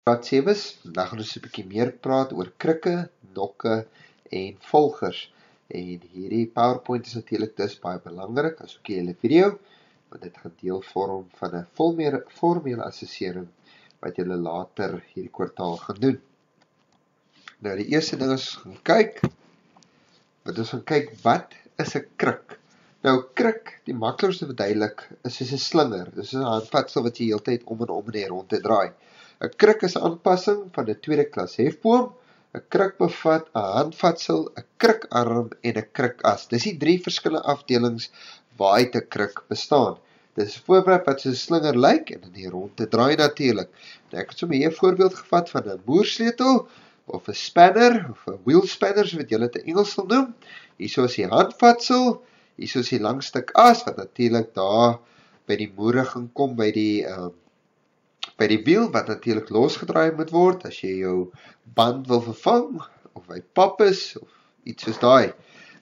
Graad 7, vandag gaan ons 'n bietjie meer praat oor krikke, nokke en volgers. En hierdie PowerPoint is natuurlik dus baie belangrik, as ook die hele video, want dit gaan deel vorm van 'n formele assessering wat julle later hierdie kwartaal gaan doen. Nou die eerste ding is gaan kyk, wat is 'n krik? Nou krik, die maklikste verduidelik, is soos 'n slinger. Dit is 'n handvatsel wat jy heeltyd om en om en rond te draai. 'n Krik is 'n aanpassing van 'n tweede klas hefboom. 'n Krik bevat 'n handvatsel, 'n krikarm en 'n krikas. Dis die 3 verskillende afdelings waaruit 'n krik bestaan. Dis 'n voorwerp wat soos 'n slinger lyk en in die rond te draai natuurlik. Nou ek het sommer hier 'n voorbeeld gevat van 'n boersleutel of 'n spanner of 'n wheel spanner soos wat julle dit in Engels sal noem. Hierso is die handvatsel, hierso is die lang stuk as wat natuurlik daar by die moere gaan kom by die wiel wat natuurlik losgedraai moet word as jy jou band wil vervang of hy pap is of iets soos daai.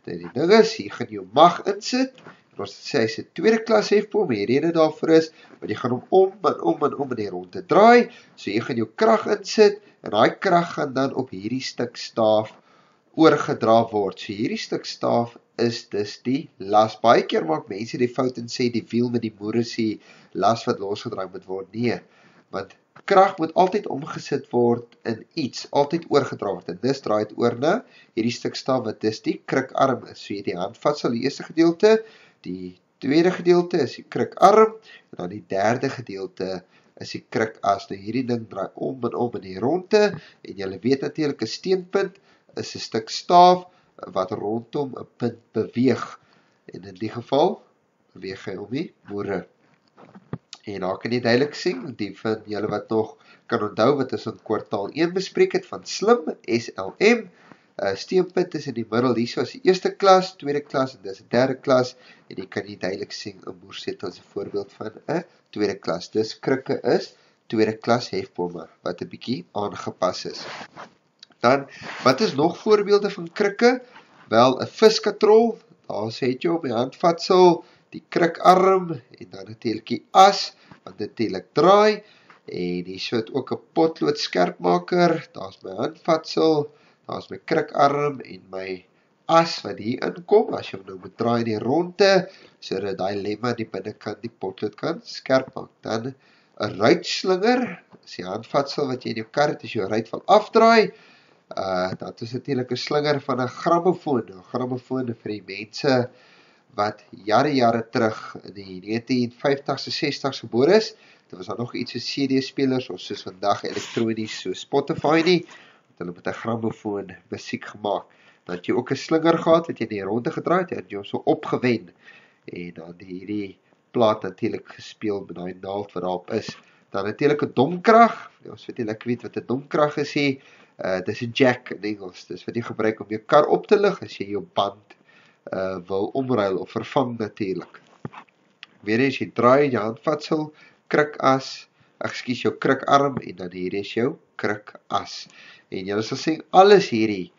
Die ding is, hier gaan jy jou mag insit. Ons sê hy's 'n tweede klas hefboom, die rede daarvoor is want jy gaan hom om en die rond te draai. So jy gaan jou krag insit en daai krag gaan dan op hierdie stuk staaf oorgedra word. So hierdie stuk staaf is dus die las. Baie keer maak mense die fout en sê die wiel met die moere is die las wat losgedraai moet word. Nee, want krag moet altyd omgesit word in iets, altyd oorgedra word. En dis draai dit oor na hierdie stuk staaf wat dis die krikarm is. So jy het die handvatsel, die eerste gedeelte, die tweede gedeelte is die krikarm, en dan die derde gedeelte is die krikas. Nou hierdie ding draai om en die ronde, en julle weet natuurlik 'n steenpunt is 'n stuk staaf wat rondom 'n punt beweeg. En in die geval beweeg hy om die moere. En daar kan jy duidelik sien, die van julle wat nog kan onthou wat ons in kwartaal 1 bespreek het van SLIM, SLM, steenpunt is in die middel, hierso is die eerste klas, tweede klas en dis 'n derde klas, en jy kan jy duidelik sien 'n boersleutel as 'n voorbeeld van 'n tweede klas. Dus krikke is tweede klas hefbome wat 'n bietjie aangepas is. Dan, wat is nog voorbeelde van krikke? Wel, 'n viskatrol, daar sê jy op die handvatsel, die krikarm, en dan natuurlik die as, wat natuurlik draai, en hier het ook 'n potlood skerpmaker, daar is my handvatsel, daar is my krikarm, en my as wat hier inkom, as jy hom nou moet draai in die ronde, sodat die lemma die binnekant die potlood kan skerp maak. Dan 'n ruitslinger, is die handvatsel wat jy in jou kar het, as jy jou ruit wil afdraai. Dat is natuurlik 'n slinger van 'n grammofoon. 'n Grammofoon vir die mense wat jare terug in die 1950s en 60s gebore is. Dit was dan nog iets soos CD-spelers of soos vandag elektronies so Spotify nie. Want hulle met 'n grammofoon musiek gemaak. Dan het jy ook 'n slinger gehad wat jy in die ronde gedraai het, en jy hom so opgewen. En dan hierdie plaat natuurlik gespeel met daai naald wat daarop is. Dan natuurlik 'n domkrag. Ons weet nie lekker weet wat 'n domkrag is nie. Dis 'n jack in Engels. Dis wat jy gebruik om jou kar op te lig as jy jou band wil omruil of vervang natuurlik. Weer eens, jy draai jou handvatsel, jou krikarm, en dan hier is jou krikas. En jy sal sien, alles hierdie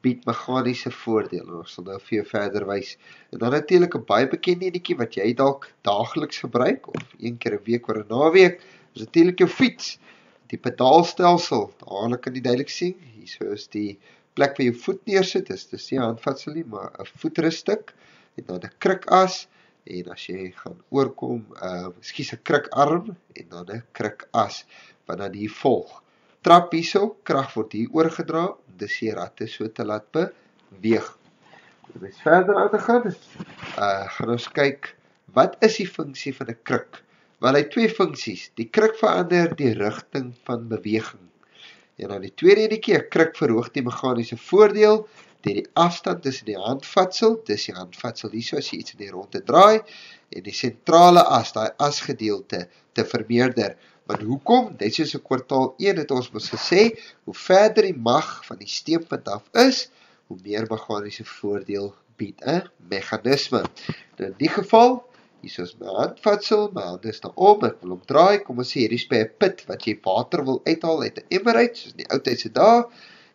bied meganiese voordele. Ons sal nou vir jou verder wys. En dan natuurlik 'n baie bekende enetjie wat jy dalk daagliks gebruik, of een keer 'n week oor 'n naweek, is natuurlik jou fiets. Die pedaalstelsel, daar kan jy duidelik sien, hier is die plek waar jou voet neersit, dis nie 'n handvatsel nie, maar 'n voetruststuk, en dan 'n krikas, en as jy gaan oorkom, 'n krikarm, en dan 'n krikas, wat dan hier volg. Trap hierso, krag word hier oorgedra, om dis die ratte so te laat beweeg. Om eens verder aan te gaan, gaan ons kyk, wat is die funksie van 'n krik? Wel, hy het 2 funksies. Die krik verander die rigting van beweging. En dan die tweede enetjie, 'n krik verhoog die meganiese voordeel deur die afstand tussen die handvatsel, dis die handvatsel hierso as jy iets in die ronde draai, en die sentrale as, daai asgedeelte, te vermeerder. Want hoekom? Net soos in kwartaal 1 het ons mos gesê, hoe verder die mag van die steenpunt af is, hoe meer meganiese voordeel bied 'n meganisme. Nou in die geval, hier is my handvatsel, my hand is daarom, ek wil hom draai, kom ons sê, hier is by 'n put, wat jy water wil uithaal uit 'n emmer uit, soos in die ou tydse dae,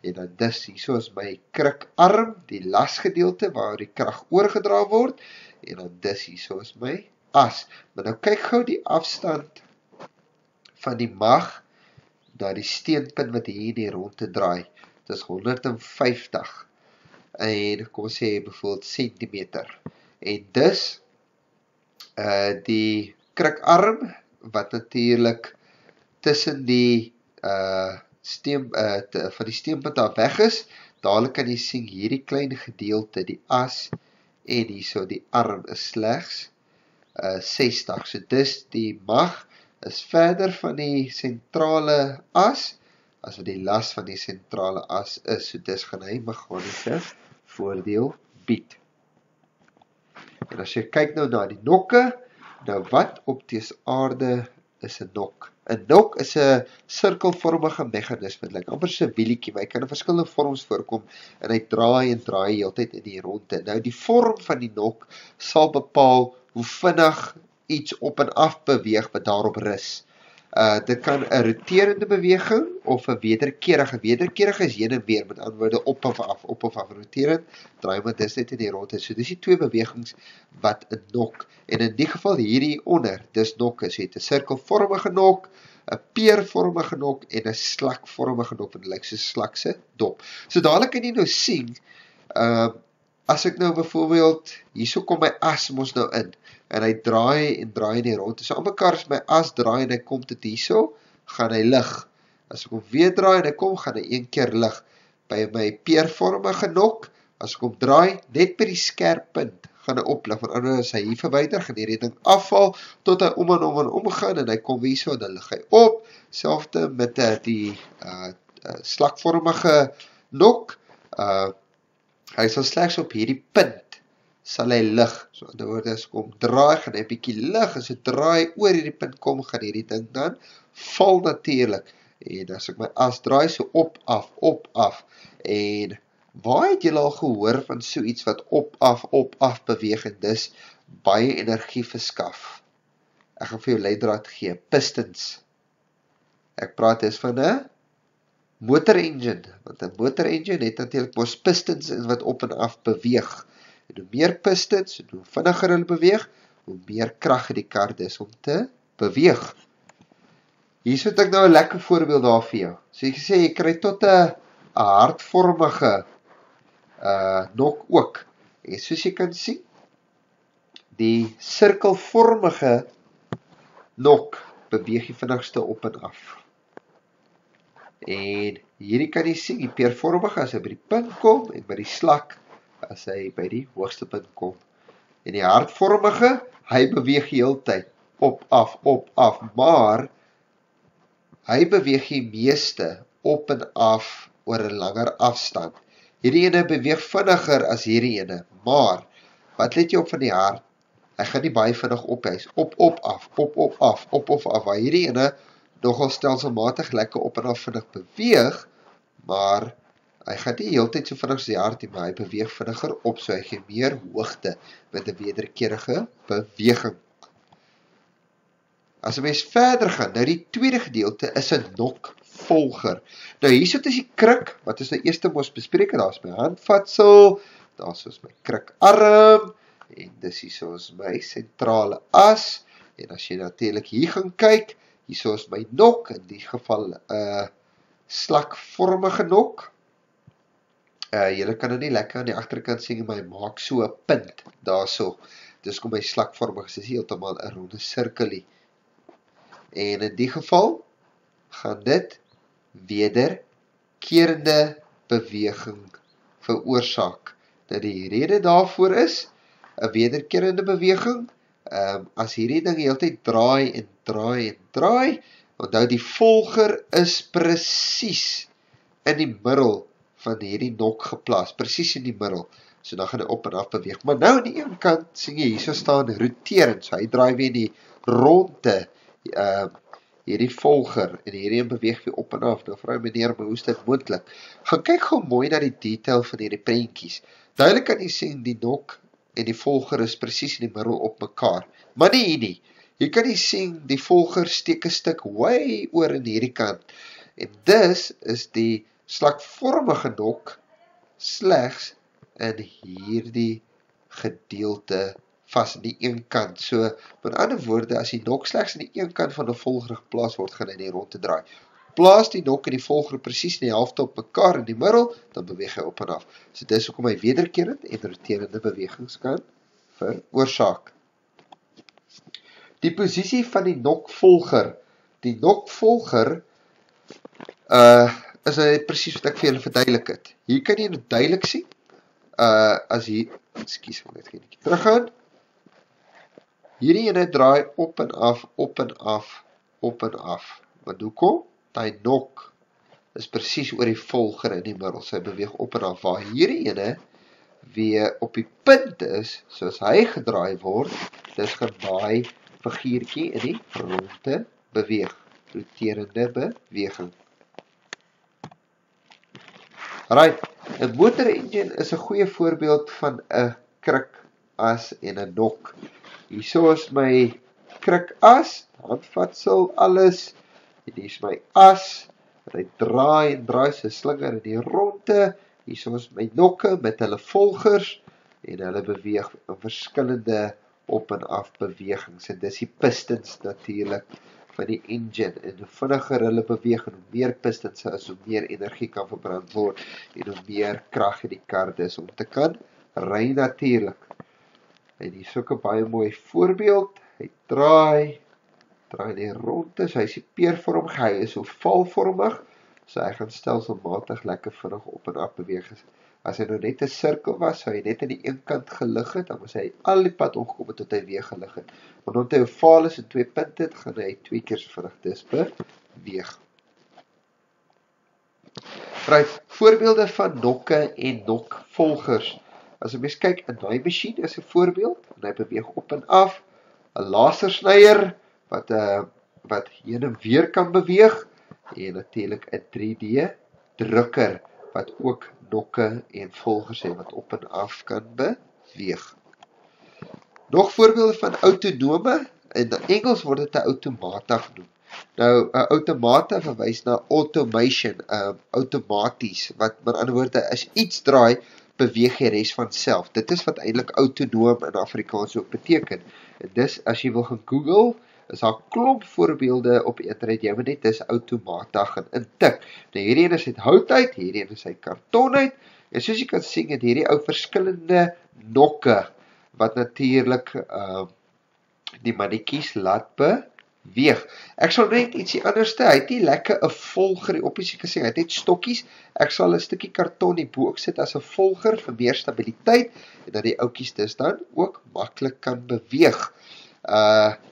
en dan dis, hier is my krikarm, die lasgedeelte, waar die krag oorgedra word, en dan dis, hier is my as. Maar nou kyk gou die afstand van die mag na die steenpunt wat hier in die rondte draai. Dit is 150 en kom ons sê bijvoorbeeld centimeter. En dus die krikarm wat natuurlik tussen die van die steenpunt af weg is, dadelik kan jy sien hierdie klein gedeelte, die as en hierso die arm is slegs 60. So dis die mag is verder van die sentrale as, as wat die las van die sentrale as is. So dis gaan hy meganiese voordeel bied. En as jy kyk nou na die nokke, nou wat op dese aarde is 'n nok? 'n nok is 'n sirkelvormige meganisme, dit lyk amper so 'n wielietjie, maar hy kan in verskillende vorms voorkom en hy draai en draai heeltyd in die ronde. Nou die vorm van die nok sal bepaal hoe vinnig iets op en af beweeg wat daarop rus. Dit kan 'n roterende beweging of 'n wederkerige. Wederkerige is heen en weer, met ander woorde op of af. Roterend, draai maar dis net in die ronde. So dis die twee bewegings wat 'n nok. En in die geval hierdie onder, dis nokke, so het 'n sirkelvormige nok, 'n peervormige nok en 'n slakvormige nok, want dit lyk so slakse dop. So dadelik kan jy nou sien, as ek nou byvoorbeeld, hierso kom my as mos nou in, en hy draai en draai in die ronde. So aan mekaar as my as draai en hy kom tot hierso, gaan hy lig. As ek hom weer draai en hy kom, gaan hy een keer lig. By my peervormige nok, as ek hom draai, net by die skerp punt, gaan hy oplig. Want anders as hy hier verwyder, gaan hierdie ding afval, tot hy om en om gaan, en hy kom hierso, en dan lig hy op. Selfde met die slakvormige nok, hy sal slegs op hierdie punt sal hy lig. So in die woorde, as ek hom draai, gaan hy bietjie lig, as hy draai oor hierdie punt kom, gaan hierdie ding dan val natuurlik. En as ek my as draai, so op, af, en waar het julle al gehoor van so iets wat op, af beweeg, en dis baie energie verskaf? Ek gaan vir jou leidraad gee, pistons. Ek praat dus van 'n motor engine, want 'n motor engine het natuurlik mos pistons wat op en af beweeg. En hoe meer pistons, hoe vinniger hulle beweeg, hoe meer krag het die kar dus om te beweeg. Hier het ek nou 'n lekker voorbeeld daar vir jou. So ek sê, jy kry tot 'n hartvormige nok ook. En soos jy kan sien, die sirkelvormige nok beweeg die vinnigste op en af. En hierdie kan jy sien, die peervormige as hy by die punt kom, en by die slak as hy by die hoogste punt kom. En die hartvormige, hy beweeg die hele tyd op, af, maar hy beweeg die meeste op en af oor 'n langer afstand. Hierdie ene beweeg vinniger as hierdie ene, maar wat let jy op van die hart? Hy gaan nie baie vinnig op, hy is op, af, waar hierdie ene nogal stelselmatig lekker op en af vinnig beweeg, maar hy gaan nie heeltyd so vinnig as die hart, maar hy beweeg vinniger op, so hy gee meer hoogte met 'n wederkerige beweging. As 'n mens verder gaan, nou die tweede gedeelte is 'n nokvolger. Nou hierso is die krik, wat ons nou eerste mos bespreek het, daar is my handvatsel, daar is my krikarm, en dis hierso is my sentrale as, en as jy natuurlik hier gaan kyk, hierso is my nok, in die geval slakvormige nok. Julle kan nie lekker aan die agterkant sien, maar hy maak so 'n punt, daarso. Dis kom my slakvormig, dis heeltemal 'n ronde sirkelie. En in die geval, gaan dit wederkerende beweging veroorsaak. Nou die rede daarvoor is, 'n wederkerende beweging, as hierdie ding heeltyd draai, onthou die volger is presies in die middel van hierdie nok geplaas, presies in die middel, so dan gaan hy op en af beweeg. Maar nou aan die een kant, sien jy, hierso staan roterend, so hy draai weer die ronde, hierdie volger, en hierdie beweeg weer op en af. Nou vrou meneer, maar hoe is dit moontlik? Gaan kyk gou mooi na die detail van hierdie prentjies. Duidelik kan jy sien, die nok en die volger is presies in die middel op mekaar. Maar nie hier nie. Hier kan jy sien, die volger steek 'n stuk way oor in hierdie kant. En dis is die slakvormige nok slegs in hierdie gedeelte vas in die een kant. So, met ander woorde, as die nok slegs in die een kant van die volger geplaas word, gaan hy nie rond te draai. plaas die nok en die volger presies in die helfte op mekaar in die middel, dan beweeg hy op en af. So dis hoekom hy wederkerend en roterende bewegings kan veroorsaak. Die posisie van die nokvolger. Die nokvolger is presies wat ek vir julle verduidelik het. Hier kan jy nou duidelik sien, as hier, ekskuus, ek net geen teruggaan. Hierdie ene draai op en af, op en af, op en af. Want hoekom? Die nok is presies oor die volger in die middel. Sy beweeg op en af. Waar hierdie ene weer op die punt is, soos hy gedraai word, dis gaan daai figuurtjie in die ronde beweeg. Roterende beweging. Right, 'n motor engine is 'n goeie voorbeeld van 'n krikas en 'n nok. Hierso is my krikas, handvatsel, alles. En hier is my as, wat hy draai en draai sy slinger in die ronde. Hierso is my nokke met hulle volgers en hulle beweeg in verskillende op en af bewegings. En dis die pistons natuurlik van die engine. En hoe vinniger hulle beweeg en hoe meer pistons is, hoe meer energie kan verbrand word en hoe meer krag in die kar is om te kan ry natuurlik. En hier is ook 'n baie mooi voorbeeld. Hy draai die ronde, so hy is die peervormig, hy is ovaalvormig, so hy gaan stelselmatig lekker vinnig op en af beweeg. As hy nou net 'n sirkel was, sou hy net aan die een kant gelig het, dan was hy al die pad omgekom het tot hy weer gelig het. Want omdat hy ovaal is en 2 punte het, gaan hy 2 keer so vinnig dus beweeg. Right, voorbeelde van nokke en nokvolgers. As jy mens kyk, 'n naaimasjien is 'n voorbeeld, en hy beweeg op en af. 'n lasersnyer wat heen en weer kan beweeg, en natuurlik 'n 3D drukker wat ook nokke en volgers het wat op en af kan beweeg. Nog voorbeelde van autonome, in Engels word dit 'n outomata genoem. Nou, 'n outomata verwys na automation, outomaties, wat met ander woorde, as iets draai, beweeg die res van self. Dit is wat eintlik autonoom in Afrikaans ook beteken. En dis, as jy wil gaan Google, is daar klomp voorbeelde op internet, jy moet net dis outomata gaan intik. Nou hierdie een is uit hout uit, hierdie een is uit karton uit, en soos jy kan sien, het hierdie ou verskillende nokke, wat natuurlik die mannetjies laat beweeg. Ek sal net ietsie anderste, hy het nie lekker 'n volger op, as jy kan sê, hy het net stokkies, ek sal 'n stukkie karton die bo sit as 'n volger vir meer stabiliteit, en dat die ouetjies dus dan ook maklik kan beweeg.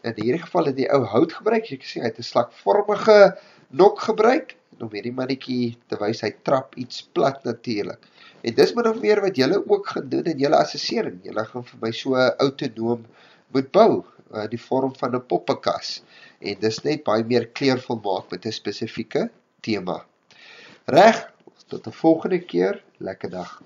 In hierdie geval het die ou hout gebruik, jy kan sê, hy het 'n slakvormige nok gebruik, en om hierdie mannetjie te wys, hy trap iets plat natuurlik. En dis min of meer wat julle ook gaan doen in julle assessering. Julle gaan vir my so autonoom moet bou, die vorm van 'n poppekas. En dis net baie meer kleurvol maak met 'n spesifieke tema. Reg, tot 'n volgende keer, lekker dag.